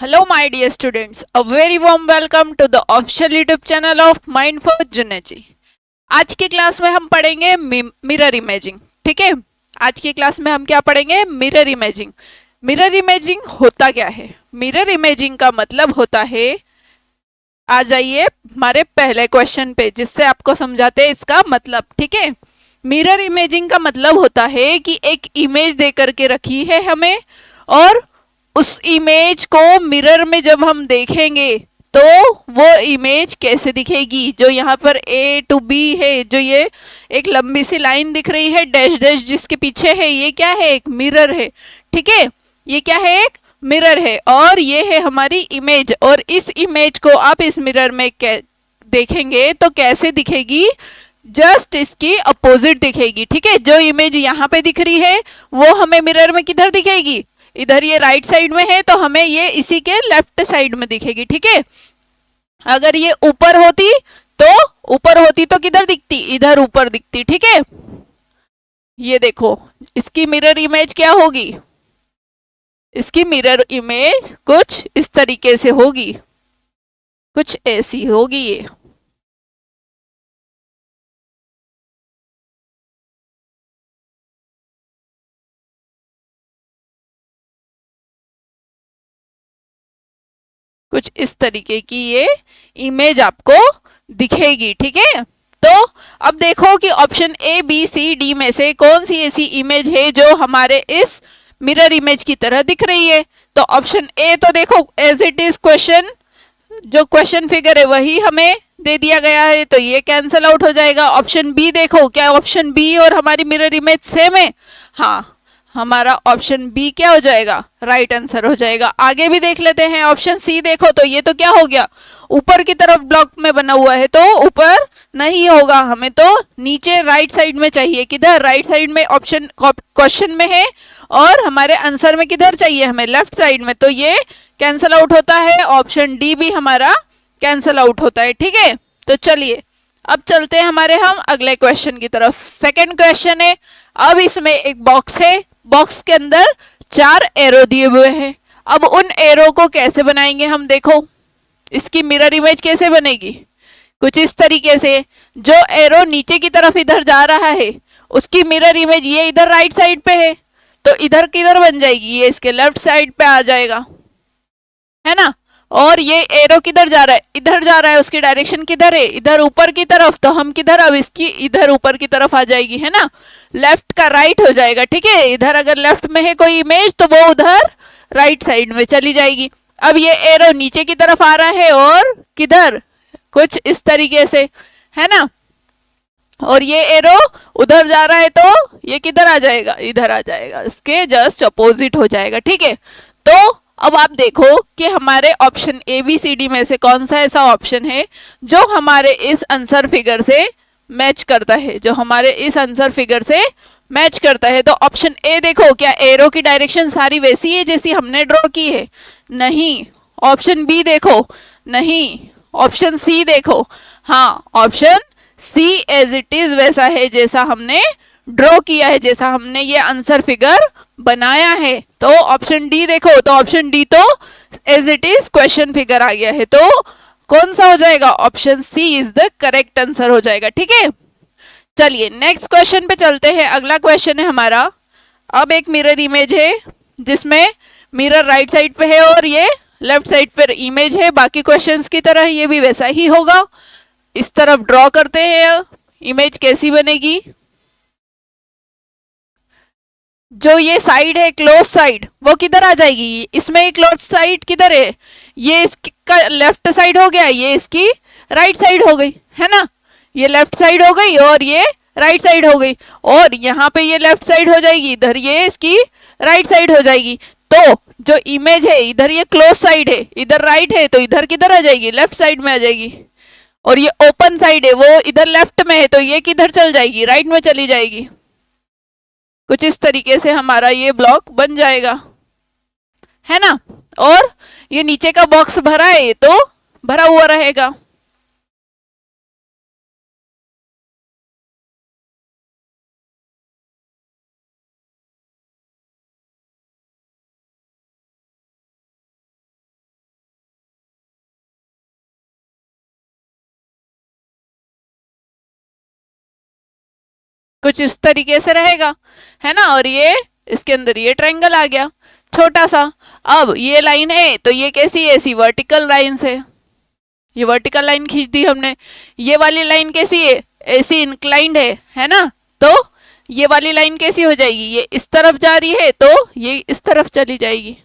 Hello, my dear students. A very warm welcome to the official YouTube channel of Mind for Junaji. आज की class में हम पढ़ेंगे mirror imaging. ठीक है, आज की क्लास में हम क्या पढ़ेंगे? Mirror imaging. मिरर इमेजिंग होता क्या है? मिरर इमेजिंग का मतलब होता है, आ जाइए हमारे पहले क्वेश्चन पे जिससे आपको समझाते हैं इसका मतलब. ठीक है, मिरर इमेजिंग का मतलब होता है कि एक इमेज दे करके रखी है हमें, और उस इमेज को मिरर में जब हम देखेंगे तो वो इमेज कैसे दिखेगी. जो यहाँ पर ए टू बी है, जो ये एक लंबी सी लाइन दिख रही है डैश डैश जिसके पीछे है, ये क्या है? एक मिरर है. ठीक है, ये क्या है? एक मिरर है. और ये है हमारी इमेज, और इस इमेज को आप इस मिरर में देखेंगे तो कैसे दिखेगी? जस्ट इसकी अपोजिट दिखेगी. ठीक है, जो इमेज यहाँ पे दिख रही है वो हमें मिरर में किधर दिखेगी? इधर ये राइट साइड में है तो हमें ये इसी के लेफ्ट साइड में दिखेगी. ठीक है, अगर ये ऊपर होती तो किधर दिखती? इधर ऊपर दिखती. ठीक है, ये देखो इसकी मिरर इमेज क्या होगी? इसकी मिरर इमेज कुछ इस तरीके से होगी, कुछ ऐसी होगी ये. कुछ इस तरीके की ये इमेज आपको दिखेगी. ठीक है, तो अब देखो कि option A B C D में से कौन सी ऐसी इमेज है जो हमारे इस मिरर इमेज की तरह दिख रही है. तो ऑप्शन ए तो देखो एज इट इज क्वेश्चन, जो क्वेश्चन फिगर है वही हमें दे दिया गया है तो ये कैंसिल आउट हो जाएगा. ऑप्शन बी देखो, क्या ऑप्शन बी और हमारी मिरर इमेज सेम है? हाँ, हमारा ऑप्शन बी क्या हो जाएगा? राइट आंसर हो जाएगा. आगे भी देख लेते हैं. ऑप्शन सी देखो, तो ये तो क्या हो गया? ऊपर की तरफ ब्लॉक में बना हुआ है तो ऊपर नहीं होगा, हमें तो नीचे राइट साइड में चाहिए. किधर? राइट साइड में ऑप्शन क्वेश्चन में है, और हमारे आंसर में किधर चाहिए? हमें लेफ्ट साइड में. तो ये कैंसल आउट होता है. ऑप्शन डी भी हमारा कैंसल आउट होता है. ठीक है, तो चलिए अब चलते हैं हम अगले क्वेश्चन की तरफ. सेकंड क्वेश्चन है. अब इसमें एक बॉक्स है, बॉक्स के अंदर 4 एरो दिए हुए हैं. अब उन एरो को कैसे बनाएंगे हम? देखो इसकी मिरर इमेज कैसे बनेगी? कुछ इस तरीके से. जो एरो नीचे की तरफ इधर जा रहा है उसकी मिरर इमेज ये इधर राइट साइड पे है, तो इधर किधर बन जाएगी? ये इसके लेफ्ट साइड पे आ जाएगा, है ना. और ये एरो किधर जा रहा है? इधर जा रहा है. उसकी डायरेक्शन किधर है? इधर ऊपर की तरफ. तो हम किधर? अब इसकी इधर ऊपर की तरफ आ जाएगी, है ना. लेफ्ट का राइट हो जाएगा. ठीक है, इधर अगर लेफ्ट में है कोई इमेज तो वो उधर राइट साइड में चली जाएगी. अब ये एरो नीचे की तरफ आ रहा है और किधर? कुछ इस तरीके से, है ना. और ये एरो उधर जा रहा है तो ये किधर आ जाएगा? इधर आ जाएगा, इसके जस्ट अपोजिट हो जाएगा. ठीक है, तो अब आप देखो कि हमारे option A B C D में से कौन सा ऐसा ऑप्शन है जो हमारे इस आंसर फिगर से मैच करता है, जो हमारे इस आंसर फिगर से मैच करता है. तो ऑप्शन ए देखो, क्या एरो की डायरेक्शन सारी वैसी है जैसी हमने ड्रॉ की है? नहीं. ऑप्शन बी देखो, नहीं. ऑप्शन सी देखो, हाँ. Option C as it is वैसा है जैसा हमने ड्रॉ किया है, जैसा हमने ये आंसर फिगर बनाया है. तो ऑप्शन डी देखो, तो ऑप्शन डी तो as it is question figure आ गया है, तो कौन सा हो जाएगा? Option C is the correct answer हो जाएगा. ठीक है, चलिए नेक्स्ट क्वेश्चन पे चलते हैं. अगला क्वेश्चन है हमारा. अब एक मिरर इमेज है जिसमें मिरर राइट साइड पे है और ये लेफ्ट साइड पर इमेज है. बाकी क्वेश्चंस की तरह ये भी वैसा ही होगा. इस तरफ ड्रॉ करते हैं. इमेज कैसी बनेगी? जो ये साइड है क्लोज साइड वो किधर आ जाएगी? इसमें क्लोज साइड किधर है? ये इसका लेफ्ट साइड हो गया, ये इसकी राइट साइड हो गई, है ना. ये लेफ्ट साइड हो गई और ये राइट साइड हो गई, और यहाँ पे ये लेफ्ट साइड हो जाएगी, इधर ये इसकी राइट साइड हो जाएगी. तो जो इमेज है इधर ये क्लोज साइड है, इधर राइट है, तो इधर किधर आ जाएगी? लेफ्ट साइड में आ जाएगी. और ये ओपन साइड है वो इधर लेफ्ट में है, तो ये किधर चल जाएगी? राइट में चली जाएगी. कुछ इस तरीके से हमारा ये ब्लॉक बन जाएगा, है ना. और ये नीचे का बॉक्स भरा है तो भरा हुआ रहेगा. कुछ इस तरीके से रहेगा, है ना। और ये इसके अंदर ये ट्रायंगल आ गया छोटा सा। अब ये लाइन है तो ये कैसी है, ऐसी वर्टिकल लाइन से, ये वर्टिकल लाइन खींच दी हमने। ये वाली लाइन कैसी है, ऐसी इंक्लाइंड है ना। तो ये वाली लाइन कैसी हो जाएगी, ये इस तरफ जा रही है तो ये इस तरफ चली जाएगी,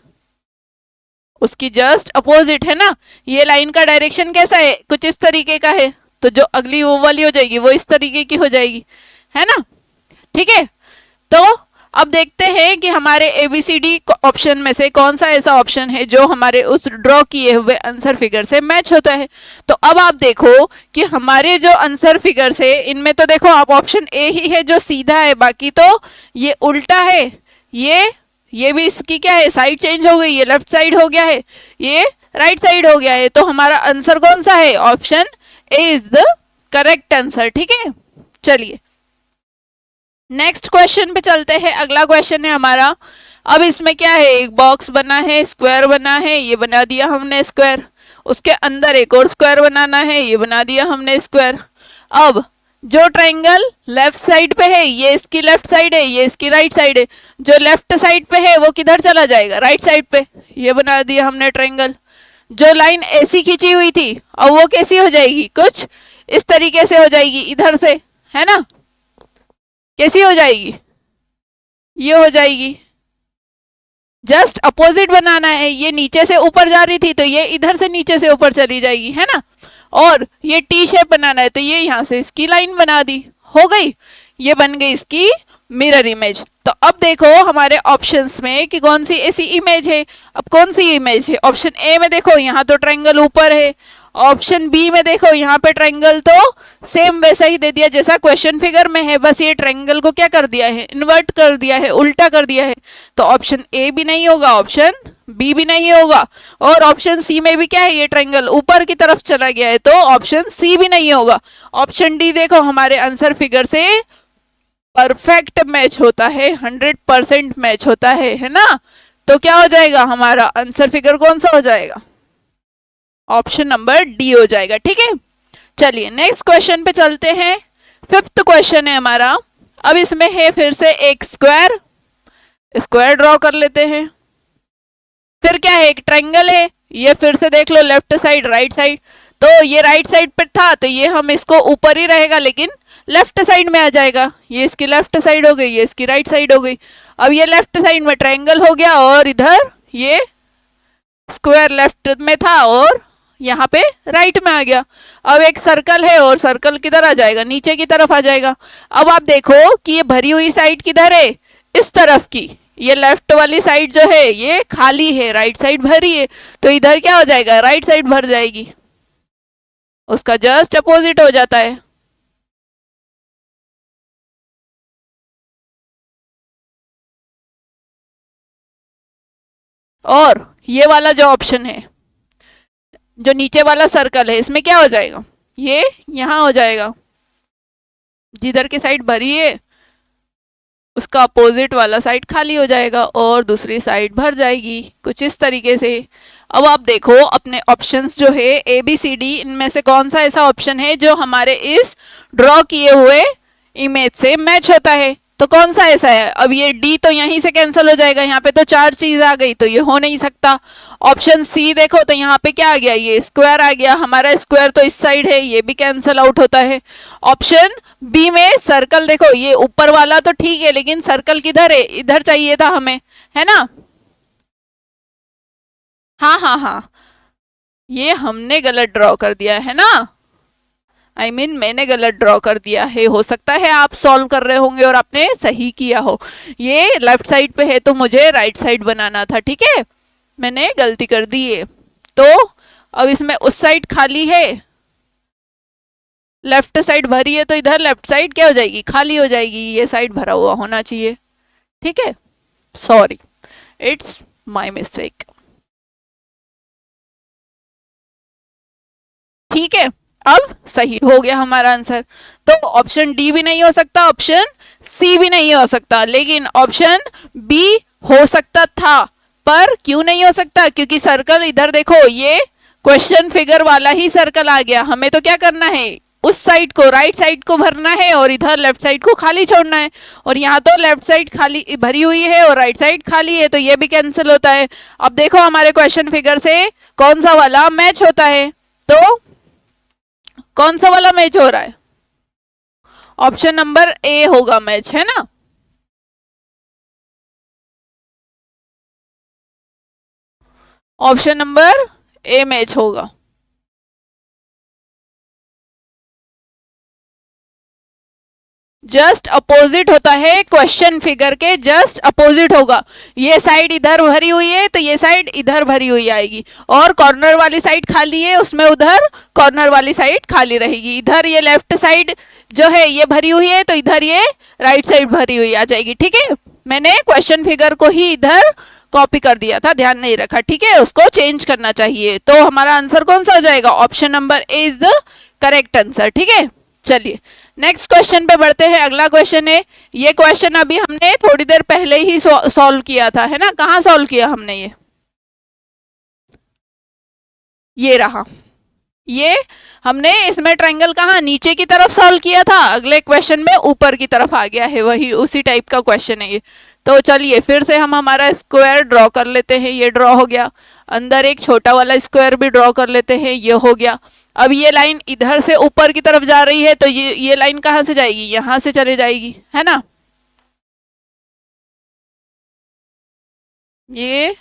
उसकी जस्ट अपोजिट, है ना। ये लाइन का डायरेक्शन कैसा है, कुछ इस तरीके का है, तो जो अगली वो वाली हो जाएगी वो इस तरीके की हो जाएगी, है ना। ठीक है, तो अब देखते हैं कि हमारे ABCD ऑप्शन में से कौन सा ऐसा ऑप्शन है जो हमारे उस ड्रॉ किए हुए आंसर फिगर से मैच होता है। तो अब आप देखो कि हमारे जो आंसर फिगर है इनमें तो देखो आप ऑप्शन ए ही है जो सीधा है, बाकी तो ये उल्टा है। ये भी इसकी क्या है, साइड चेंज हो गई, ये लेफ्ट साइड हो गया है, ये राइट साइड हो गया है। तो हमारा आंसर कौन सा है, option A is the correct answer. ठीक है, चलिए नेक्स्ट क्वेश्चन पे चलते हैं। अगला क्वेश्चन है हमारा, अब इसमें क्या है, एक बॉक्स बना है, स्क्वायर बना है, ये बना दिया हमने स्क्वायर, उसके अंदर एक और स्क्वायर बनाना है, ये बना दिया हमने स्क्वायर। अब जो ट्रायंगल लेफ्ट साइड पे है ये इसकी लेफ्ट साइड है, ये इसकी राइट साइड है, जो लेफ्ट साइड पे है वो किधर चला जाएगा, राइट साइड पे, ये बना दिया हमने ट्रायंगल। जो लाइन ऐसी खींची हुई थी अब वो कैसी हो जाएगी, कुछ इस तरीके से हो जाएगी इधर से, है ना। कैसी हो जाएगी, ये हो जाएगी, जस्ट अपोजिट बनाना है। ये नीचे से ऊपर जा रही थी तो ये इधर से नीचे से ऊपर चली जाएगी, है ना। और ये टी शेप बनाना है तो ये यहाँ से इसकी लाइन बना दी, हो गई, ये बन गई इसकी मिरर इमेज। तो अब देखो हमारे ऑप्शंस में कि कौन सी ऐसी इमेज है। अब कौन सी इमेज है, ऑप्शन ए में देखो यहाँ तो ट्रायंगल ऊपर है, ऑप्शन बी में देखो यहाँ पे ट्रायंगल तो सेम वैसा ही दे दिया जैसा क्वेश्चन फिगर में है, बस ये ट्रायंगल को क्या कर दिया है, इन्वर्ट कर दिया है, उल्टा कर दिया है। तो ऑप्शन ए भी नहीं होगा, ऑप्शन बी भी नहीं होगा, और ऑप्शन सी में भी क्या है, ये ट्रायंगल ऊपर की तरफ चला गया है तो ऑप्शन सी भी नहीं होगा। ऑप्शन डी देखो हमारे आंसर फिगर से परफेक्ट मैच होता है, 100% मैच होता है ना। तो क्या हो जाएगा, हमारा आंसर फिगर कौन सा हो जाएगा, ऑप्शन नंबर डी हो जाएगा। ठीक है, चलिए नेक्स्ट क्वेश्चन पे चलते हैं। फिफ्थ क्वेश्चन है हमारा, अब इसमें है फिर से एक स्क्वायर, स्क्वायर ड्रॉ कर लेते हैं। फिर क्या है, एक ट्रायंगल है, ये फिर से देख लो लेफ्ट साइड राइट साइड, तो ये राइट साइड पे था तो ये हम इसको ऊपर ही रहेगा लेकिन लेफ्ट साइड में आ जाएगा, ये इसकी लेफ्ट साइड हो गई, ये इसकी राइट साइड हो गई। अब ये लेफ्ट साइड में ट्रायंगल हो गया और इधर ये स्क्वायर लेफ्ट में था और यहाँ पे राइट में आ गया। अब एक सर्कल है और सर्कल किधर आ जाएगा, नीचे की तरफ आ जाएगा। अब आप देखो कि ये भरी हुई साइड किधर है, इस तरफ की, ये लेफ्ट वाली साइड जो है ये खाली है, राइट साइड भरी है, तो इधर क्या हो जाएगा, राइट साइड भर जाएगी, उसका जस्ट अपोजिट हो जाता है। और ये वाला जो ऑप्शन है, जो नीचे वाला सर्कल है, इसमें क्या हो जाएगा, ये यहां हो जाएगा, जिधर की साइड भरी है उसका अपोजिट वाला साइड खाली हो जाएगा और दूसरी साइड भर जाएगी, कुछ इस तरीके से। अब आप देखो अपने ऑप्शंस जो है ABCD, इनमें से कौन सा ऐसा ऑप्शन है जो हमारे इस ड्रॉ किए हुए इमेज से मैच होता है। तो कौन सा ऐसा है, अब ये डी तो यहीं से कैंसिल हो जाएगा, यहाँ पे तो 4 चीज आ गई तो ये हो नहीं सकता। ऑप्शन सी देखो तो यहाँ पे क्या आ गया, ये स्क्वायर आ गया, हमारा स्क्वायर तो इस साइड है, ये भी कैंसिल आउट होता है। ऑप्शन बी में सर्कल देखो, ये ऊपर वाला तो ठीक है लेकिन सर्कल किधर है, इधर चाहिए था हमें, है ना। हाँ हाँ हाँ, ये हमने गलत ड्रॉ कर दिया है ना, मैंने गलत ड्रॉ कर दिया है। हो सकता है आप सॉल्व कर रहे होंगे और आपने सही किया हो, ये लेफ्ट साइड पे है तो मुझे राइट साइड बनाना था, ठीक है, मैंने गलती कर दी है। तो अब इसमें उस साइड खाली है, लेफ्ट साइड भरी है तो इधर लेफ्ट साइड क्या हो जाएगी, खाली हो जाएगी, ये साइड भरा हुआ होना चाहिए, ठीक है, सॉरी इट्स माय मिस्टेक। ठीक है, अब सही हो गया हमारा आंसर। तो ऑप्शन डी भी नहीं हो सकता, ऑप्शन सी भी नहीं हो सकता, लेकिन ऑप्शन बी हो सकता था। पर क्यों नहीं हो सकता, क्योंकि सर्कल इधर देखो, ये क्वेश्चन फिगर वाला ही सर्कल आ गया। हमें तो क्या करना है, उस साइड को, राइट साइड को भरना है और इधर लेफ्ट साइड को खाली छोड़ना है। और यहाँ तो लेफ्ट साइड खाली भरी हुई है और राइट साइड खाली है, तो ये भी कैंसिल होता है। अब देखो हमारे क्वेश्चन फिगर से कौन सा वाला मैच होता है, तो कौन सा वाला मैच हो रहा है? ऑप्शन नंबर ए होगा मैच, है ना। ऑप्शन नंबर ए मैच होगा। जस्ट अपोजिट होता है, क्वेश्चन फिगर के जस्ट अपोजिट होगा। ये साइड इधर भरी हुई है तो ये साइड इधर भरी हुई आएगी, और कॉर्नर वाली साइड खाली है उसमें उधर कॉर्नर वाली साइड खाली रहेगी। इधर ये लेफ्ट साइड जो है ये भरी हुई है तो इधर ये राइट साइड भरी हुई आ जाएगी। ठीक है, मैंने क्वेश्चन फिगर को ही इधर कॉपी कर दिया था, ध्यान नहीं रखा। ठीक है, उसको चेंज करना चाहिए। तो हमारा आंसर कौन सा हो जाएगा? Option number A is the correct answer. ठीक है, चलिए नेक्स्ट क्वेश्चन पे बढ़ते हैं। अगला क्वेश्चन है, ये क्वेश्चन अभी हमने थोड़ी देर पहले ही सॉल्व किया था, है ना। कहाँ सॉल्व किया हमने? ये रहा। ये हमने इसमें ट्रायंगल कहाँ नीचे की तरफ सॉल्व किया था, अगले क्वेश्चन में ऊपर की तरफ आ गया है, वही उसी टाइप का क्वेश्चन है ये। तो चलिए फिर से हम हमारा स्क्वायर ड्रॉ कर लेते हैं। ये ड्रॉ हो गया, अंदर एक छोटा वाला स्क्वायर भी ड्रॉ कर लेते हैं, ये हो गया। अब ये लाइन इधर से ऊपर की तरफ जा रही है तो ये लाइन कहाँ से जाएगी? यहाँ से चले जाएगी, है ना। ये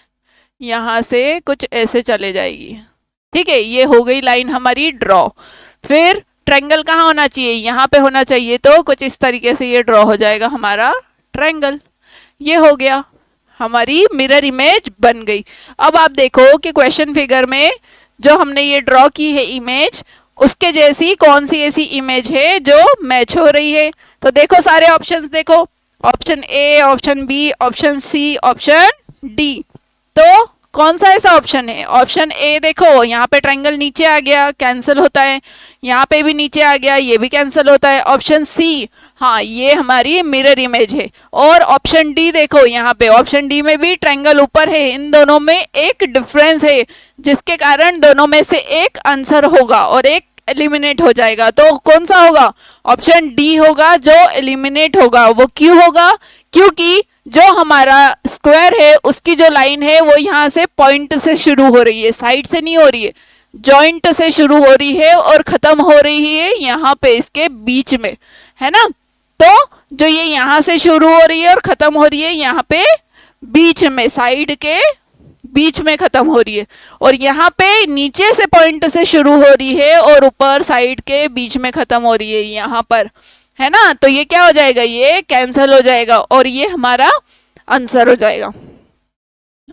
यहाँ से कुछ ऐसे चले जाएगी। ठीक है, ये हो गई लाइन हमारी ड्रॉ। फिर ट्रायंगल कहाँ होना चाहिए? यहाँ पे होना चाहिए, तो कुछ इस तरीके से ये ड्रॉ हो जाएगा हमारा ट्रायंगल। ये हो गया, हमारी मिरर इमेज बन गई। अब आप देखो कि क्वेश्चन फिगर में जो हमने ये ड्रॉ की है इमेज, उसके जैसी कौन सी ऐसी इमेज है जो मैच हो रही है। तो देखो सारे ऑप्शंस देखो, option A, option B, option C, option D. तो कौन सा ऐसा ऑप्शन है? ऑप्शन ए देखो, यहाँ पे ट्रायंगल नीचे आ गया, कैंसिल होता है। यहाँ पे भी नीचे आ गया, ये भी कैंसिल होता है। ऑप्शन सी, हाँ ये हमारी मिरर इमेज है। और ऑप्शन डी देखो, यहाँ पे ऑप्शन डी में भी ट्रायंगल ऊपर है। इन दोनों में एक डिफरेंस है, जिसके कारण दोनों में से एक आंसर होगा और एक एलिमिनेट हो जाएगा। तो कौन सा होगा? ऑप्शन डी होगा जो एलिमिनेट होगा। वो क्यों होगा? क्योंकि जो हमारा स्क्वायर है उसकी जो लाइन है वो यहाँ से पॉइंट से शुरू हो रही है, साइड से नहीं हो रही है, जॉइंट से शुरू हो रही है और खत्म हो रही है यहाँ पे इसके बीच में, है ना। तो जो ये यहाँ से शुरू हो रही है और खत्म हो रही है यहाँ पे बीच में, साइड के बीच में खत्म हो रही है, और यहाँ पे नीचे से पॉइंट से शुरू हो रही है और ऊपर साइड के बीच में खत्म हो रही है यहाँ पर, है ना। तो ये क्या हो जाएगा? ये कैंसिल हो जाएगा और ये हमारा आंसर हो जाएगा।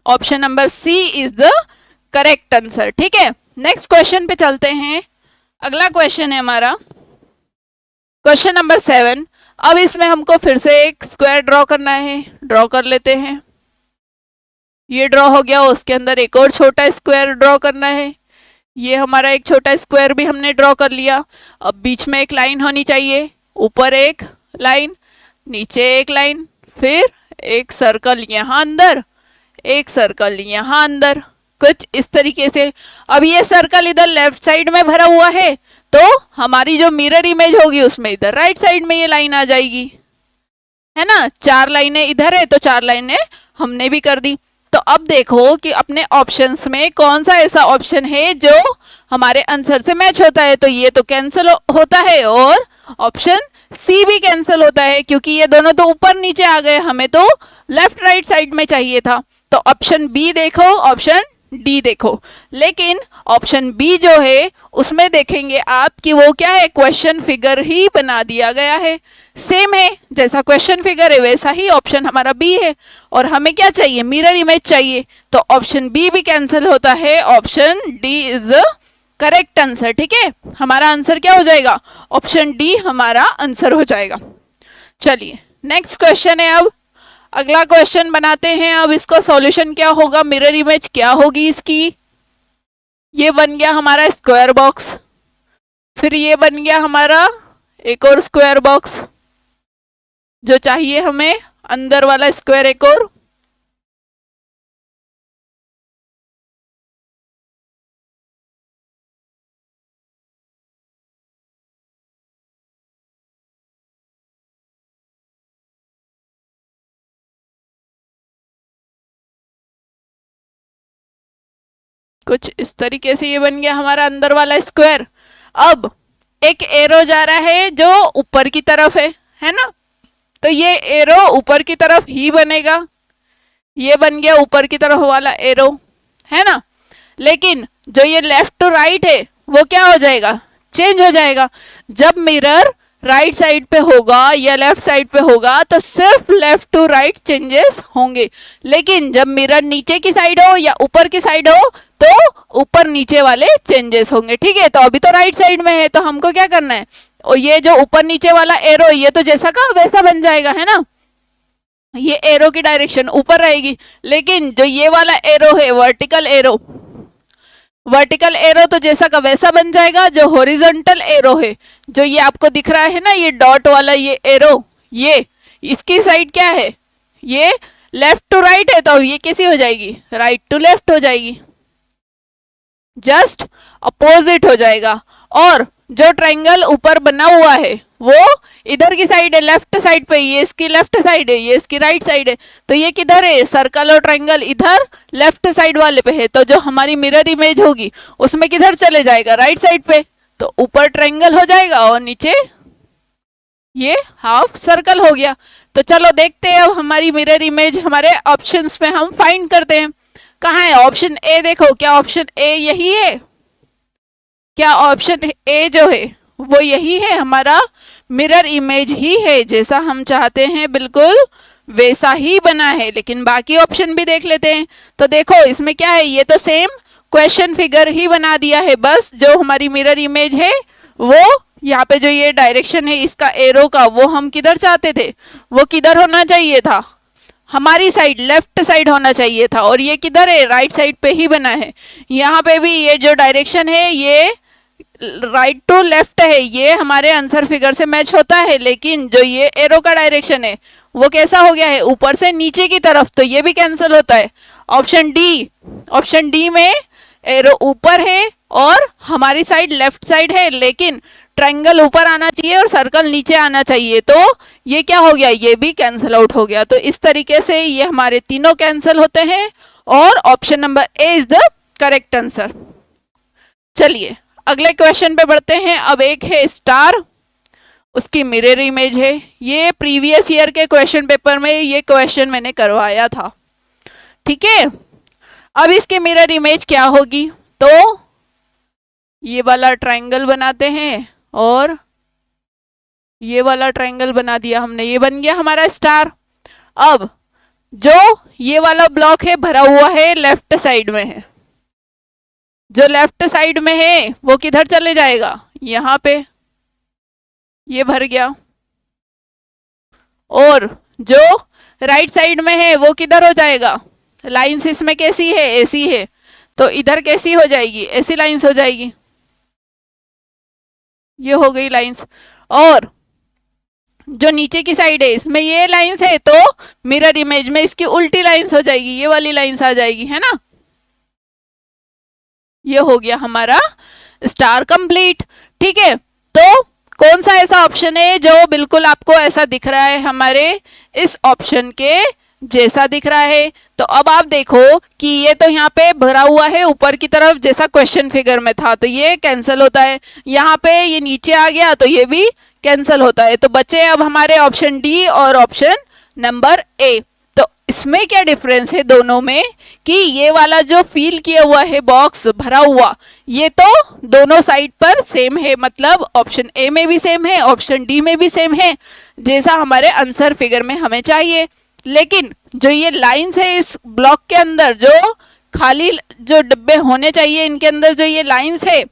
Option number C is the correct answer. ठीक है, नेक्स्ट क्वेश्चन पे चलते हैं। अगला क्वेश्चन है हमारा क्वेश्चन नंबर 7। अब इसमें हमको फिर से एक स्क्वायर ड्रॉ करना है, ड्रॉ कर लेते हैं। ये ड्रॉ हो गया, उसके अंदर एक और छोटा स्क्वायर ड्रॉ करना है। ये हमारा एक छोटा स्क्वायर भी हमने ड्रॉ कर लिया। अब बीच में एक लाइन होनी चाहिए, ऊपर एक लाइन, नीचे एक लाइन, फिर एक सर्कल यहाँ अंदर, एक सर्कल यहाँ अंदर, कुछ इस तरीके से। अब ये सर्कल इधर लेफ्ट साइड में भरा हुआ है, तो हमारी जो मिरर इमेज होगी उसमें इधर राइट साइड में ये लाइन आ जाएगी, है ना। 4 लाइनें इधर है तो 4 लाइनें हमने भी कर दी। तो अब देखो कि अपने ऑप्शंस में कौन सा ऐसा ऑप्शन है जो हमारे आंसर से मैच होता है। तो ये तो कैंसिल होता है और ऑप्शन सी भी कैंसिल होता है, क्योंकि ये दोनों तो ऊपर नीचे आ गए, हमें तो लेफ्ट राइट साइड में चाहिए था। तो ऑप्शन बी देखो, ऑप्शन डी देखो। लेकिन ऑप्शन बी जो है उसमें देखेंगे आप कि वो क्या है, क्वेश्चन फिगर ही बना दिया गया है, सेम है जैसा क्वेश्चन फिगर है वैसा ही ऑप्शन हमारा बी है, और हमें क्या चाहिए? मिरर इमेज चाहिए। तो ऑप्शन बी भी कैंसिल होता है, option D is the correct answer. ठीक है, हमारा आंसर क्या हो जाएगा? ऑप्शन डी हमारा आंसर हो जाएगा। चलिए नेक्स्ट क्वेश्चन है। अब अगला क्वेश्चन बनाते हैं। अब इसका सॉल्यूशन क्या होगा, मिरर इमेज क्या होगी इसकी? ये बन गया हमारा स्क्वायर बॉक्स, फिर ये बन गया हमारा एक और स्क्वायर बॉक्स, जो चाहिए हमें अंदर वाला स्क्वायर एक और, कुछ इस तरीके से ये बन गया हमारा अंदर वाला स्क्वायर। अब एक एरो जा रहा है जो ऊपर की तरफ है ना, तो ये एरो ऊपर की तरफ ही बनेगा, ये बन गया ऊपर की तरफ वाला एरो, है ना। लेकिन जो ये लेफ्ट टू राइट है वो क्या हो जाएगा, चेंज हो जाएगा। जब मिरर राइट साइड पे होगा या लेफ्ट साइड पे होगा तो सिर्फ लेफ्ट टू राइट चेंजेस होंगे, लेकिन जब मिरर नीचे की साइड हो या ऊपर की साइड हो तो ऊपर नीचे वाले चेंजेस होंगे। ठीक है, तो अभी तो राइट साइड में है तो हमको क्या करना है, और ये जो ऊपर नीचे वाला एरो ये तो जैसा का वैसा बन जाएगा, है ना। ये एरो की डायरेक्शन ऊपर रहेगी, लेकिन जो ये वाला एरो है वर्टिकल एरो तो जैसा का वैसा बन जाएगा। जो हॉरिजॉन्टल एरो है, जो ये आपको दिख रहा है ना, ये डॉट वाला ये एरो, ये इसकी साइड क्या है, ये लेफ्ट टू राइट है, तो ये कैसी हो जाएगी, राइट टू लेफ्ट हो जाएगी, जस्ट अपोजिट हो जाएगा। और जो ट्रायंगल ऊपर बना हुआ है वो इधर की साइड है, लेफ्ट साइड पे, ये इसकी लेफ्ट साइड है, ये इसकी राइट साइड है, तो ये किधर है, सर्कल और ट्रायंगल इधर लेफ्ट साइड वाले पे है, तो जो हमारी मिरर इमेज होगी उसमें किधर चले जाएगा, राइट साइड पे, तो ऊपर ट्रायंगल हो जाएगा और नीचे ये हाफ सर्कल हो गया। तो चलो देखते हैं अब हमारी मिरर इमेज हमारे ऑप्शंस में हम फाइंड करते हैं। कहाँ है ऑप्शन ए, देखो क्या ऑप्शन ए यही है, क्या ऑप्शन ए जो है वो यही है, हमारा मिरर इमेज ही है, जैसा हम चाहते हैं बिल्कुल वैसा ही बना है। लेकिन बाकी ऑप्शन भी देख लेते हैं। तो देखो इसमें क्या है, ये तो सेम क्वेश्चन फिगर ही बना दिया है, बस जो हमारी मिरर इमेज है वो यहाँ पे जो ये डायरेक्शन है इसका एरो का, वो हम किधर चाहते थे, वो किधर होना चाहिए था, हमारी साइड लेफ्ट साइड होना चाहिए था, और ये किधर है, राइट साइड पे ही बना है। यहाँ पे भी ये जो डायरेक्शन है ये राइट टू लेफ्ट है, ये हमारे आंसर फिगर से मैच होता है, लेकिन जो ये एरो का डायरेक्शन है वो कैसा हो गया है, ऊपर से नीचे की तरफ, तो ये भी कैंसिल होता है। ऑप्शन डी में एरो ऊपर है और हमारी साइड लेफ्ट साइड है, लेकिन ट्रायंगल ऊपर आना चाहिए और सर्कल नीचे आना चाहिए, तो ये क्या हो गया, ये भी कैंसिल आउट हो गया। तो इस तरीके से ये हमारे तीनों कैंसिल होते हैं और option number A is the correct answer. चलिए अगले क्वेश्चन पे बढ़ते हैं। अब एक है स्टार, उसकी मिरर इमेज है। ये प्रीवियस ईयर के क्वेश्चन पेपर में ये क्वेश्चन मैंने करवाया था, ठीक है। अब इसकी मिरर इमेज क्या होगी, तो ये वाला ट्रायंगल बनाते हैं और ये वाला ट्रायंगल बना दिया हमने, ये बन गया हमारा स्टार। अब जो ये वाला ब्लॉक है भरा हुआ है लेफ्ट साइड में है, जो लेफ्ट साइड में है वो किधर चले जाएगा, यहाँ पे ये भर गया, और जो राइट साइड में है वो किधर हो जाएगा, लाइंस इसमें कैसी है, ऐसी है, तो इधर कैसी हो जाएगी, ऐसी लाइंस हो जाएगी, ये हो गई लाइंस। और जो नीचे की साइड है इसमें ये लाइंस है, तो मिरर इमेज में इसकी उल्टी लाइंस हो जाएगी, ये वाली लाइंस आ जाएगी, है ना। ये हो गया हमारा स्टार कंप्लीट, ठीक है। तो कौन सा ऐसा ऑप्शन है जो बिल्कुल आपको ऐसा दिख रहा है, हमारे इस ऑप्शन के जैसा दिख रहा है। तो अब आप देखो कि ये तो यहाँ पे भरा हुआ है ऊपर की तरफ जैसा क्वेश्चन फिगर में था, तो ये कैंसिल होता है। यहाँ पे ये नीचे आ गया तो ये भी कैंसिल होता है। तो बचे अब हमारे ऑप्शन डी और ऑप्शन नंबर ए। तो इसमें क्या डिफरेंस है दोनों में, कि ये वाला जो फिल किया हुआ है बॉक्स भरा हुआ, ये तो दोनों साइड पर सेम है, मतलब ऑप्शन ए में भी सेम है, ऑप्शन डी में भी सेम है, जैसा हमारे आंसर फिगर में हमें चाहिए। लेकिन जो ये लाइंस है इस ब्लॉक के अंदर, जो खाली जो डब्बे होने चाहिए इनके अंदर जो ये लाइंस है,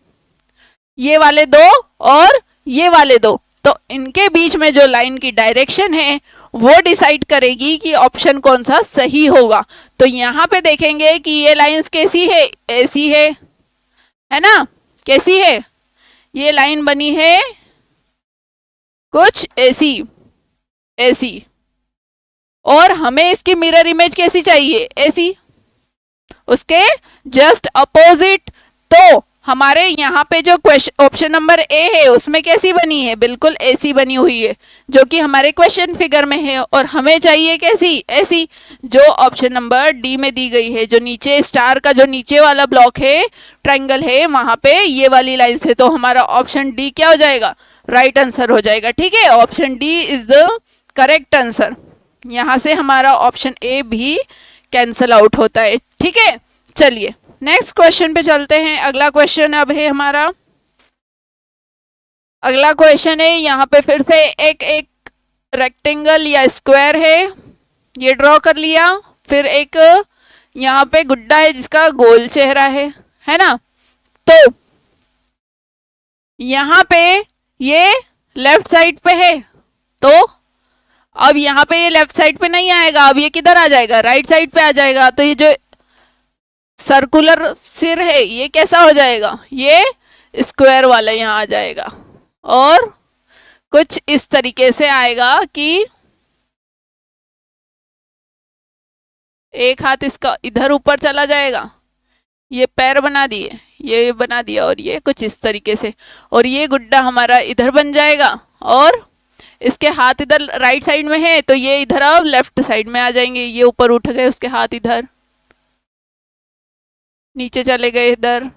ये वाले दो और ये वाले दो, तो इनके बीच में जो लाइन की डायरेक्शन है वो डिसाइड करेगी कि ऑप्शन कौन सा सही होगा। तो यहाँ पे देखेंगे कि ये लाइंस कैसी है, ऐसी है ना, कैसी है, ये लाइन बनी है कुछ ऐसी, और हमें इसकी मिरर इमेज कैसी चाहिए, ऐसी, उसके जस्ट अपोजिट। तो हमारे यहाँ पे जो क्वेश्चन ऑप्शन नंबर ए है उसमें कैसी बनी है, बिल्कुल ऐसी बनी हुई है जो कि हमारे क्वेश्चन फिगर में है, और हमें चाहिए कैसी, ऐसी जो ऑप्शन नंबर डी में दी गई है, जो नीचे स्टार का जो नीचे वाला ब्लॉक है, ट्रायंगल है, वहां पे ये वाली लाइन से। तो हमारा ऑप्शन डी क्या हो जाएगा, राइट आंसर हो जाएगा। ठीक है, option D is the correct answer. यहाँ से हमारा ऑप्शन ए भी कैंसल आउट होता है। ठीक है, चलिए नेक्स्ट क्वेश्चन पे चलते हैं। अगला क्वेश्चन अब है हमारा, अगला क्वेश्चन है यहाँ पे फिर से एक रेक्टेंगल या स्क्वायर है, ये ड्रॉ कर लिया। फिर एक यहाँ पे गुड्डा है जिसका गोल चेहरा है ना। तो यहाँ पे ये लेफ्ट साइड पे है, तो अब यहाँ पे ये लेफ्ट साइड पे नहीं आएगा, अब ये किधर आ जाएगा, राइट साइड पे आ जाएगा। तो ये जो सर्कुलर सिर है ये कैसा हो जाएगा, ये स्क्वायर वाला यहाँ आ जाएगा, और कुछ इस तरीके से आएगा कि एक हाथ इसका इधर ऊपर चला जाएगा, ये पैर बना दिए, ये बना दिया, और ये कुछ इस तरीके से, और ये गुड्डा हमारा इधर बन जाएगा, और इसके हाथ इधर राइट साइड में है तो ये इधर अब लेफ्ट साइड में आ जाएंगे। ये ऊपर उठ गए, उसके हाथ इधर नीचे चले गए इधर,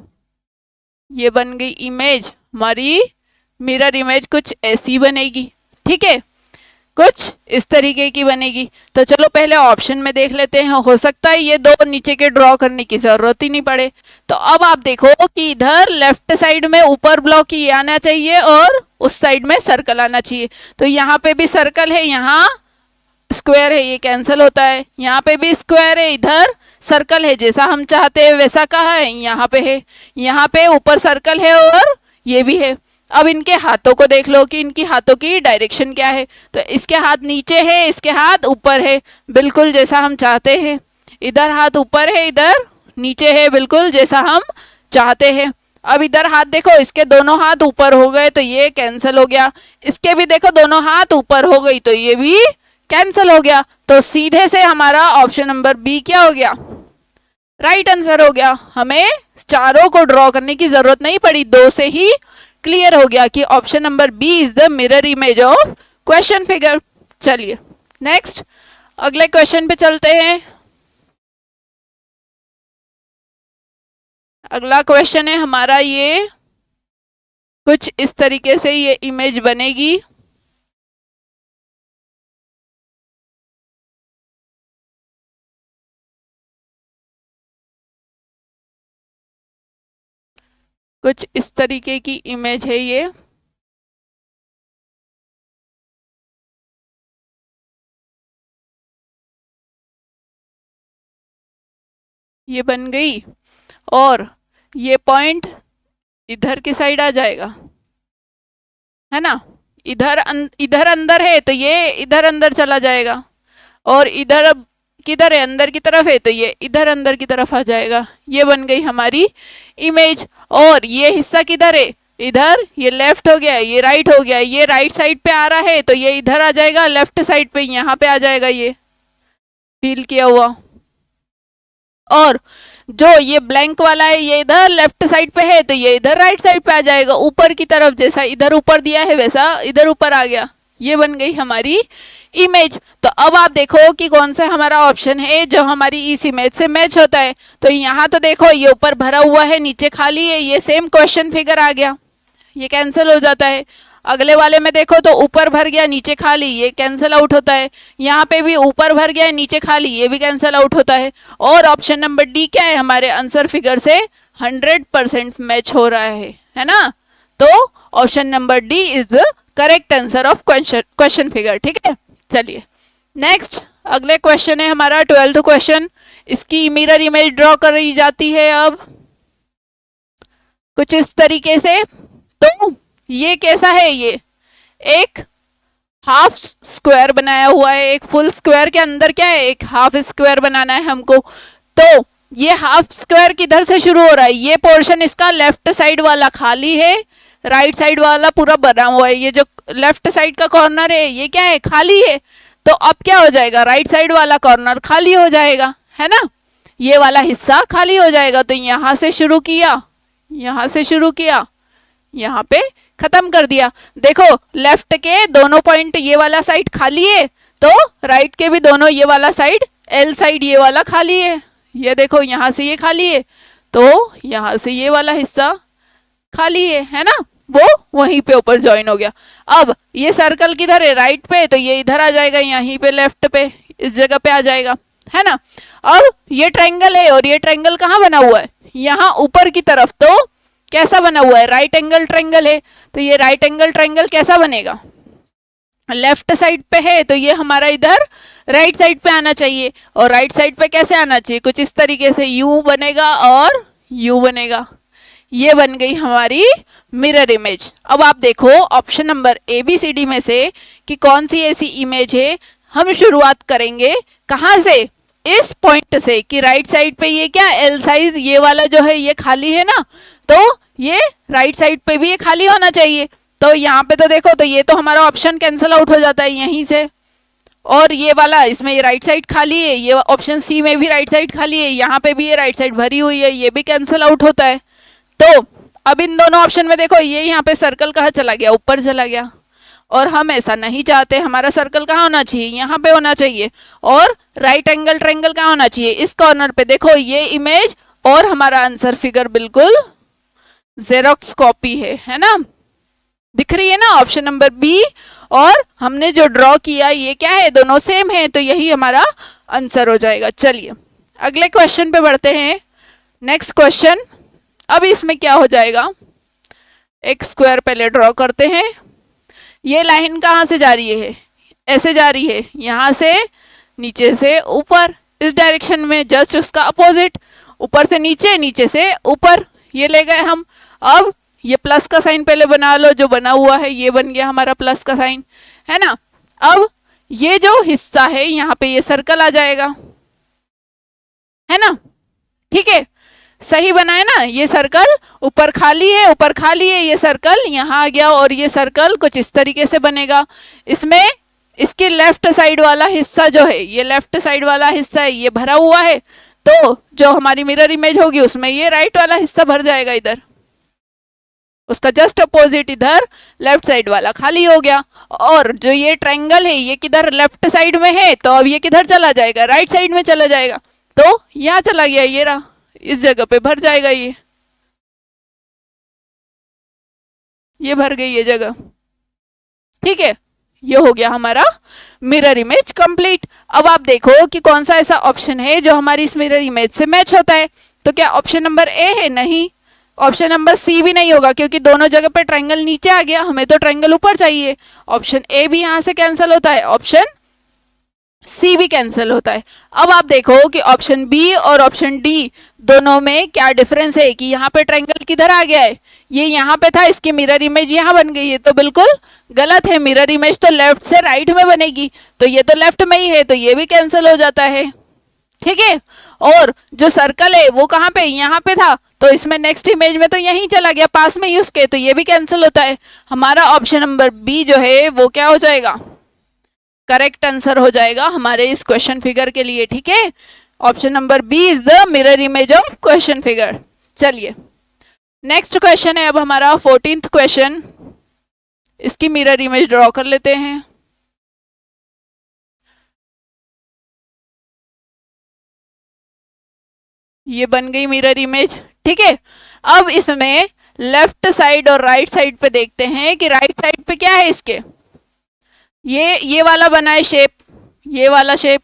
ये बन गई इमेज हमारी, मिरर इमेज कुछ ऐसी बनेगी। ठीक है, कुछ इस तरीके की बनेगी। तो चलो पहले ऑप्शन में देख लेते हैं, हो सकता है ये दो नीचे के ड्रॉ करने की जरूरत ही नहीं पड़े। तो अब आप देखो कि इधर लेफ्ट साइड में ऊपर ब्लॉक ये आना चाहिए और उस साइड में सर्कल आना चाहिए। तो यहाँ पे भी सर्कल है, यहाँ स्क्वायर है, ये कैंसिल होता है। यहाँ पे भी स्क्वायर है, इधर सर्कल है, जैसा हम चाहते हैं वैसा कहाँ है, यहाँ पे है। यहाँ पे ऊपर सर्कल है और ये भी है। अब इनके हाथों को देख लो कि इनकी हाथों की डायरेक्शन क्या है। तो इसके हाथ नीचे है, इसके हाथ ऊपर है, बिल्कुल जैसा हम चाहते हैं। इधर हाथ ऊपर है, इधर नीचे है, बिल्कुल जैसा हम चाहते हैं। अब इधर हाथ देखो, इसके दोनों हाथ ऊपर हो गए तो ये कैंसिल हो गया। इसके भी देखो दोनों हाथ ऊपर हो गई तो ये भी कैंसिल हो गया। तो सीधे से हमारा ऑप्शन नंबर बी क्या हो गया, राइट आंसर हो गया। हमें चारों को ड्रॉ करने की जरूरत नहीं पड़ी, दो से ही क्लियर हो गया कि option number B is the mirror image of question figure. चलिए नेक्स्ट अगले क्वेश्चन पे चलते हैं। अगला क्वेश्चन है हमारा, ये कुछ इस तरीके से ये इमेज बनेगी। कुछ इस तरीके की इमेज है ये बन गई, और ये पॉइंट इधर की साइड आ जाएगा, है ना। इधर अंदर है तो ये इधर अंदर चला जाएगा, और इधर किधर है, अंदर की तरफ है तो ये इधर अंदर की तरफ आ जाएगा। ये बन गई हमारी इमेज। और ये हिस्सा किधर है, इधर, ये लेफ्ट हो गया, ये राइट हो गया। ये राइट साइड पे आ रहा है तो ये इधर आ जाएगा, लेफ्ट साइड पे यहाँ पे आ जाएगा, ये फील किया हुआ। और जो ये ब्लैंक वाला है ये इधर लेफ्ट साइड पे है तो ये इधर राइट साइड पे आ जाएगा, ऊपर की तरफ, जैसा इधर ऊपर दिया है वैसा इधर ऊपर आ गया। ये बन गई हमारी इमेज। तो अब आप देखो कि कौन सा हमारा ऑप्शन है जो हमारी इस इमेज से मैच होता है। तो यहाँ तो देखो ये ऊपर भरा हुआ है, नीचे खाली है, ये सेम क्वेश्चन फिगर आ गया, ये कैंसिल हो जाता है। अगले वाले में देखो तो ऊपर भर गया, नीचे खाली, ये कैंसिल आउट होता है। यहाँ पे भी ऊपर भर गया, नीचे खाली, ये भी कैंसिल आउट होता है। और ऑप्शन नंबर डी क्या है, हमारे आंसर फिगर से 100% मैच हो रहा है ना। तो option number D is the correct answer of question figure. ठीक है, चलिए नेक्स्ट अगले क्वेश्चन है हमारा 12th क्वेश्चन। इसकी मिरर इमेज ड्रॉ करी जाती है अब कुछ इस तरीके से। तो ये कैसा है, ये एक हाफ स्क्वायर बनाया हुआ है, एक फुल स्क्वायर के अंदर क्या है, एक हाफ स्क्वायर बनाना है हमको। तो ये हाफ स्क्वायर किधर से शुरू हो रहा है, ये पोर्शन इसका लेफ्ट साइड वाला खाली है, राइट साइड वाला पूरा बना हुआ है। ये जो लेफ्ट साइड का कॉर्नर है ये क्या है, खाली है। तो अब क्या हो जाएगा, राइट साइड वाला कॉर्नर खाली हो जाएगा, है ना, ये वाला हिस्सा खाली हो जाएगा। तो यहाँ से शुरू किया, यहाँ से शुरू किया, यहाँ पे खत्म कर दिया। देखो लेफ्ट के दोनों पॉइंट ये वाला साइड खाली है, तो राइट के भी दोनों ये वाला साइड एल साइड ये वाला खाली है। ये देखो यहाँ से ये खाली है, तो यहाँ से ये वाला हिस्सा खाली है ना, वो वहीं पे ऊपर ज्वाइन हो गया। अब ये सर्कल किधर है, राइट पे, तो ये इधर आ जाएगा, यहीं पे लेफ्ट पे इस जगह पे आ जाएगा, है ना। अब ये ट्रायंगल है, और ये ट्रायंगल कहाँ बना हुआ है, यहाँ ऊपर की तरफ। तो कैसा बना हुआ है, राइट एंगल ट्रायंगल है। तो ये राइट एंगल ट्रायंगल कैसा बनेगा, लेफ्ट साइड पे है, तो ये हमारा इधर राइट साइड पे आना चाहिए। और राइट साइड पे कैसे आना चाहिए, कुछ इस तरीके से, यू बनेगा और यू बनेगा। ये बन गई हमारी मिरर इमेज। अब आप देखो option number A B C D में से कि कौन सी ऐसी इमेज है। हम शुरुआत करेंगे कहाँ से, इस पॉइंट से कि राइट साइड पे ये क्या एल साइज ये वाला जो है ये खाली है ना, तो ये राइट साइड पे भी ये खाली होना चाहिए। तो यहाँ पे तो देखो, तो ये तो हमारा ऑप्शन कैंसिल आउट हो जाता है यहीं से, और ये वाला इसमें ये राइट साइड खाली है, ये ऑप्शन सी में भी राइट साइड खाली है, यहाँ पे भी ये राइट साइड भरी हुई है, ये भी कैंसिल आउट होता है। तो अब इन दोनों ऑप्शन में देखो, ये यहाँ पे सर्कल कहाँ चला गया, ऊपर चला गया, और हम ऐसा नहीं चाहते। हमारा सर्कल कहाँ होना चाहिए, यहाँ पे होना चाहिए। और राइट एंगल ट्रायंगल कहाँ होना चाहिए, इस कॉर्नर पे। देखो ये इमेज और हमारा आंसर फिगर बिल्कुल जेरोक्स कॉपी है ना, दिख रही है ना ऑप्शन नंबर बी। और हमने जो ड्रॉ किया ये क्या है, दोनों सेम है, तो यही हमारा आंसर हो जाएगा। चलिए अगले क्वेश्चन पे बढ़ते हैं। नेक्स्ट क्वेश्चन, अब इसमें क्या हो जाएगा, एक स्क्वायर पहले ड्रॉ करते हैं। ये लाइन कहाँ से जा रही है, ऐसे जा रही है, यहाँ से नीचे से ऊपर, इस डायरेक्शन में, जस्ट उसका अपोजिट, ऊपर से नीचे, नीचे से ऊपर, ये ले गए हम। अब ये प्लस का साइन पहले बना लो, जो बना हुआ है ये बन गया हमारा प्लस का साइन, है ना। अब ये जो हिस्सा है यहाँ पे ये सर्कल आ जाएगा, है ना, ठीक है, सही बना है ना। ये सर्कल ऊपर खाली है, ऊपर खाली है, ये सर्कल यहाँ आ गया, और ये सर्कल कुछ इस तरीके से बनेगा। इसमें इसके लेफ्ट साइड वाला हिस्सा जो है, ये लेफ्ट साइड वाला हिस्सा है, ये भरा हुआ है, तो जो हमारी मिरर इमेज होगी उसमें ये राइट वाला हिस्सा भर जाएगा इधर, उसका जस्ट अपोजिट इधर लेफ्ट साइड वाला खाली हो गया। और जो ये ट्रायंगल है ये किधर लेफ्ट साइड में है, तो अब ये किधर चला जाएगा, राइट साइड में चला जाएगा, तो यहाँ चला गया, ये रहा, इस जगह पे भर जाएगा, ये भर गई ये जगह, ठीक है। ये हो गया हमारा मिरर इमेज कंप्लीट। अब आप देखो कि कौन सा ऐसा ऑप्शन है जो हमारी इस मिरर इमेज से मैच होता है। तो क्या ऑप्शन नंबर ए है, नहीं। ऑप्शन नंबर सी भी नहीं होगा, क्योंकि दोनों जगह पे ट्रायंगल नीचे आ गया, हमें तो ट्रायंगल ऊपर चाहिए। ऑप्शन ए भी यहाँ से कैंसिल होता है, ऑप्शन सी भी कैंसिल होता है। अब आप देखो कि ऑप्शन बी और ऑप्शन डी दोनों में क्या डिफरेंस है, कि यहाँ पे ट्रायंगल किधर आ गया है, ये यहाँ पे था, इसकी मिरर इमेज यहाँ बन गई है, तो बिल्कुल गलत है। मिरर इमेज तो लेफ्ट से राइट में बनेगी, तो ये तो लेफ्ट में ही है, तो ये भी कैंसिल हो जाता है, ठीक है। और जो सर्कल है वो कहाँ पे, यहाँ पे था, तो इसमें नेक्स्ट इमेज में तो यहीं चला गया पास में ही उसके, तो ये भी कैंसिल होता है। हमारा ऑप्शन नंबर बी जो है वो क्या हो जाएगा, करेक्ट आंसर हो जाएगा हमारे इस क्वेश्चन फिगर के लिए, ठीक है। Option number B is the mirror image of question figure. चलिए नेक्स्ट क्वेश्चन है अब हमारा 14th क्वेश्चन, इसकी मिरर इमेज ड्रॉ कर लेते हैं। ये बन गई मिरर इमेज, ठीक है। अब इसमें लेफ्ट साइड और राइट साइड पे देखते हैं कि राइट साइड पे क्या है इसके, ये वाला बना है शेप, ये वाला शेप,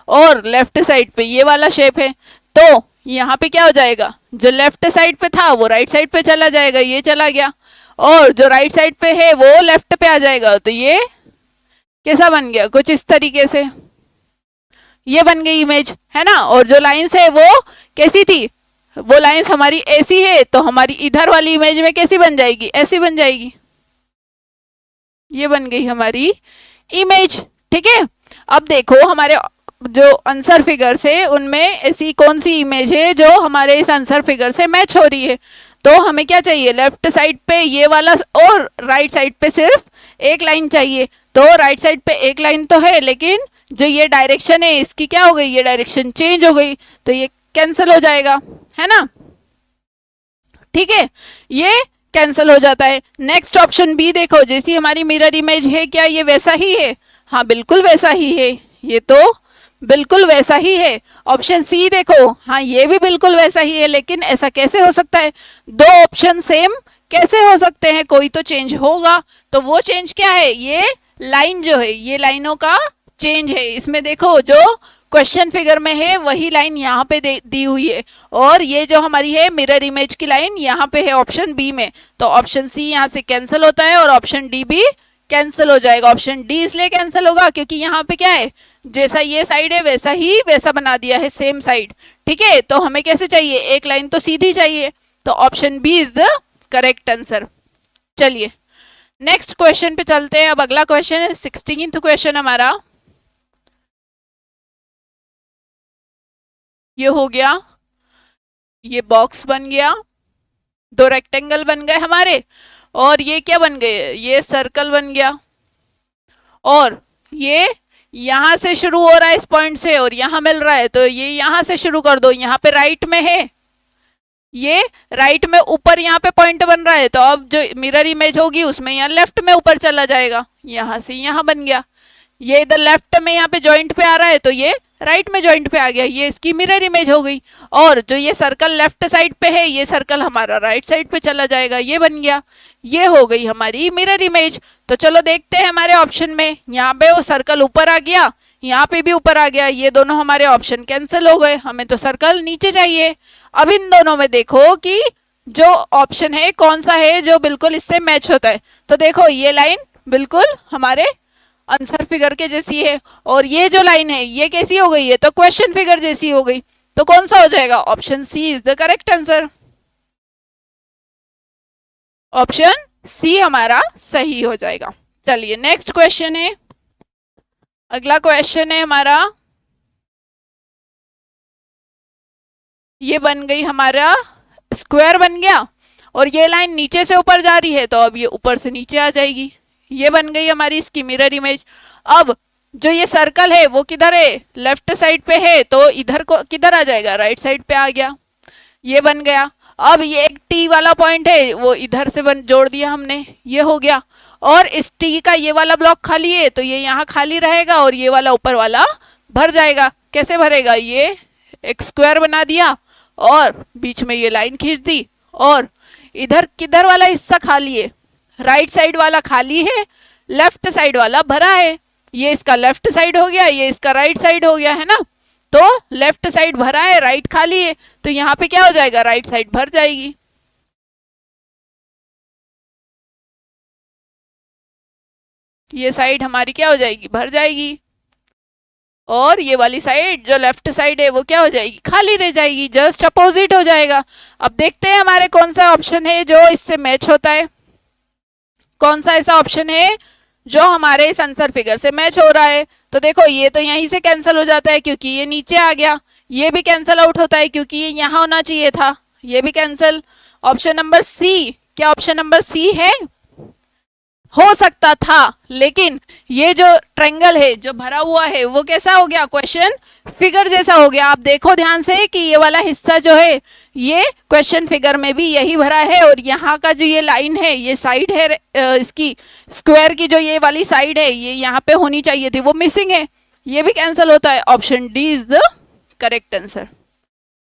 और लेफ्ट साइड पे ये वाला शेप है। तो यहाँ पे क्या हो जाएगा, जो लेफ्ट साइड पे था वो राइट साइड पे चला जाएगा, ये चला गया, और जो राइट साइड पे है वो लेफ्ट पे आ जाएगा, तो ये कैसा बन गया, कुछ इस तरीके से ये बन गई इमेज, है ना। और जो लाइंस है वो कैसी थी, वो लाइंस हमारी ऐसी है, तो हमारी इधर वाली इमेज में कैसी बन जाएगी, ऐसी बन जाएगी, ये बन गई हमारी इमेज, ठीक है। अब देखो हमारे जो आंसर फिगर्स है उनमें ऐसी कौन सी इमेज है जो हमारे इस आंसर फिगर से मैच हो रही है। तो हमें क्या चाहिए, लेफ्ट साइड पे ये वाला और राइट साइड पे सिर्फ एक लाइन चाहिए। तो राइट साइड पे एक लाइन तो है, लेकिन जो ये डायरेक्शन है इसकी क्या हो गई, ये डायरेक्शन चेंज हो गई, तो ये कैंसिल हो जाएगा, है ना, ठीक है, ये कैंसिल हो जाता है। नेक्स्ट ऑप्शन बी देखो, जैसी हमारी मिरर इमेज है, क्या ये वैसा ही है? हाँ बिल्कुल वैसा ही है, ये तो बिल्कुल वैसा ही है। ऑप्शन सी देखो, हाँ ये भी बिल्कुल वैसा ही है, लेकिन ऐसा कैसे हो सकता है? दो ऑप्शन सेम कैसे हो सकते हैं? कोई तो चेंज होगा। तो वो चेंज क्या है? ये लाइन जो है, ये लाइनों का चेंज है। इसमें देखो जो क्वेश्चन फिगर में है वही लाइन यहाँ पे दी हुई है, और ये जो हमारी है मिरर इमेज की लाइन यहाँ पे है ऑप्शन बी में। तो ऑप्शन सी यहाँ से कैंसिल होता है और ऑप्शन डी भी कैंसिल हो जाएगा। ऑप्शन डी इसलिए कैंसिल होगा क्योंकि यहाँ पे क्या है, जैसा ये साइड है वैसा ही वैसा बना दिया है, सेम साइड। ठीक है, तो हमें कैसे चाहिए? एक लाइन तो सीधी चाहिए, तो option B is the correct answer. चलिए नेक्स्ट क्वेश्चन पे चलते हैं। अब अगला क्वेश्चन है 16th क्वेश्चन हमारा। ये हो गया, ये बॉक्स बन गया, दो रेक्टेंगल बन गए हमारे, और ये क्या बन गए? ये सर्कल बन गया, और ये यहां से शुरू हो रहा है इस पॉइंट से और यहां मिल रहा है, तो ये यहां से शुरू कर दो। यहाँ पे राइट में है, ये राइट में ऊपर यहाँ पे पॉइंट बन रहा है, तो अब जो मिरर इमेज होगी उसमें यहाँ लेफ्ट में ऊपर चला जाएगा, यहां से यहाँ बन गया। ये इधर लेफ्ट में यहाँ पे जॉइंट पे आ रहा है, तो ये राइट में जॉइंट पे आ गया, ये इसकी मिरर इमेज हो गई। और जो ये सर्कल लेफ्ट साइड पे है, ये सर्कल हमारा राइट साइड पे चला जाएगा, ये बन गया। ये हो गई हमारी मिरर इमेज। तो चलो देखते हैं हमारे ऑप्शन में, यहाँ पे वो सर्कल ऊपर आ गया, यहाँ पे भी ऊपर आ गया, ये दोनों हमारे ऑप्शन कैंसिल हो गए, हमें तो सर्कल नीचे चाहिए। अब इन दोनों में देखो कि जो ऑप्शन है कौन सा है जो बिल्कुल इससे मैच होता है। तो देखो ये लाइन बिल्कुल हमारे आंसर फिगर के जैसी है, और ये जो लाइन है ये कैसी हो गई है? तो क्वेश्चन फिगर जैसी हो गई। तो कौन सा हो जाएगा? Option C is the correct answer. Option C हमारा सही हो जाएगा। चलिए नेक्स्ट क्वेश्चन है, अगला क्वेश्चन है हमारा, ये बन गई हमारा स्क्वायर बन गया, और ये लाइन नीचे से ऊपर जा रही है, तो अब ये ऊपर से नीचे आ जाएगी, ये बन गई हमारी इसकी मिरर इमेज। अब जो ये सर्कल है वो किधर है? लेफ्ट साइड पे है, तो इधर को किधर आ जाएगा? राइट साइड पे आ गया, ये बन गया। अब ये एक टी वाला पॉइंट है, वो इधर से जोड़ दिया हमने, ये हो गया। और इस टी का ये वाला ब्लॉक खाली है, तो ये यहाँ खाली रहेगा और ये वाला ऊपर वाला भर जाएगा। कैसे भरेगा? ये एक स्क्वायर बना दिया और बीच में ये लाइन खींच दी, और इधर किधर वाला हिस्सा खाली है? राइट साइड वाला खाली है, लेफ्ट साइड वाला भरा है। ये इसका लेफ्ट साइड हो गया, ये इसका राइट साइड हो गया, है ना। तो लेफ्ट साइड भरा है, राइट खाली है, तो यहाँ पे क्या हो जाएगा? राइट साइड भर जाएगी। ये साइड हमारी क्या हो जाएगी? भर जाएगी। और ये वाली साइड जो लेफ्ट साइड है वो क्या हो जाएगी? खाली रह जाएगी, जस्ट अपोजिट हो जाएगा। अब देखते हैं हमारे कौन सा ऑप्शन है जो इससे मैच होता है, कौन सा ऐसा ऑप्शन है जो हमारे इस आंसर फिगर से मैच हो रहा है। तो देखो ये तो यहीं से कैंसिल हो जाता है क्योंकि ये नीचे आ गया, ये भी कैंसिल आउट होता है क्योंकि ये यहाँ होना चाहिए था, ये भी कैंसिल। ऑप्शन नंबर सी, क्या ऑप्शन नंबर सी है? हो सकता था, लेकिन ये जो ट्रायंगल है जो भरा हुआ है वो कैसा हो गया? क्वेश्चन फिगर जैसा हो गया। आप देखो ध्यान से कि ये वाला हिस्सा जो है ये क्वेश्चन फिगर में भी यही भरा है, और यहाँ का जो ये लाइन है, ये साइड है इसकी स्क्वायर की, जो ये वाली साइड है ये यहाँ पे होनी चाहिए थी, वो मिसिंग है, ये भी कैंसिल होता है। Option D is the correct answer.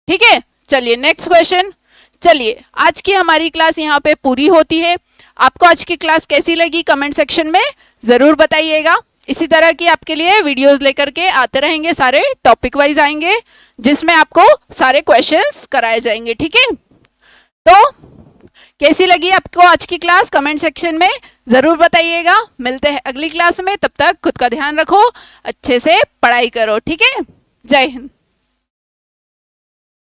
ठीक है, चलिए नेक्स्ट क्वेश्चन। चलिए आज की हमारी क्लास यहाँ पे पूरी होती है। आपको आज की क्लास कैसी लगी कमेंट सेक्शन में ज़रूर बताइएगा। इसी तरह की आपके लिए वीडियोस लेकर के आते रहेंगे, सारे टॉपिक वाइज आएंगे जिसमें आपको सारे क्वेश्चंस कराए जाएंगे। ठीक है, तो कैसी लगी आपको आज की क्लास कमेंट सेक्शन में ज़रूर बताइएगा। मिलते हैं अगली क्लास में, तब तक खुद का ध्यान रखो, अच्छे से पढ़ाई करो। ठीक है, जय हिंद।